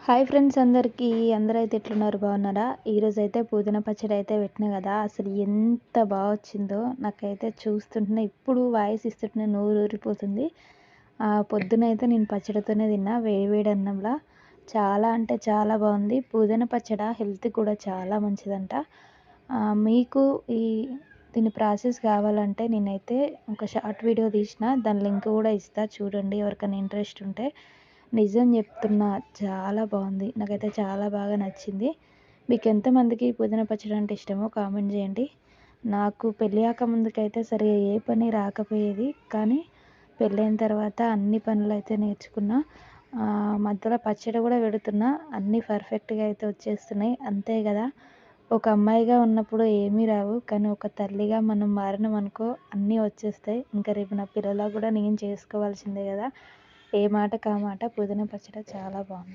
Hi friends అందరికీ. అందరైతే ఎట్లున్నారు, బాగున్నారా? ఈరోజైతే పుదీనా పచ్చడి అయితే పెట్టినా కదా, అసలు ఎంత బాగా వచ్చిందో. నాకైతే చూస్తుంటేనే ఇప్పుడు వాయిస్ ఇస్తుంటేనే నోరు ఊరిపోతుంది. పొద్దునైతే నేను పచ్చడితోనే తిన్నా, వేడి అన్నంలా. చాలా అంటే చాలా బాగుంది. పుదీనా పచ్చడి హెల్త్ కూడా చాలా మంచిదంట. మీకు దీని ప్రాసెస్ కావాలంటే నేనైతే ఒక షార్ట్ వీడియో తీసిన, దాని లింక్ కూడా ఇస్తా, చూడండి ఎవరికైనా ఇంట్రెస్ట్ ఉంటే. నిజం చెప్తున్నా, చాలా బాగుంది. నాకైతే చాలా బాగా నచ్చింది. మీకు ఎంతమందికి పుదీనా పచ్చడి అంటే ఇష్టమో కామెంట్ చేయండి. నాకు పెళ్ళి ముందుకైతే సరిగా ఏ పని రాకపోయేది, కానీ పెళ్ళైన తర్వాత అన్ని పనులు అయితే నేర్చుకున్నా. మధ్యలో పచ్చడి కూడా పెడుతున్నా, అన్నీ పర్ఫెక్ట్గా అయితే వచ్చేస్తున్నాయి. అంతే కదా, ఒక అమ్మాయిగా ఉన్నప్పుడు ఏమీ రావు, కానీ ఒక తల్లిగా మనం మారినాం అనుకో అన్నీ వచ్చేస్తాయి. ఇంకా రేపు నా పిల్లలకు కూడా నేను చేసుకోవాల్సిందే కదా. ఏ మాట కా మాట పుదీనా పచ్చడి చాలా బాగుంది.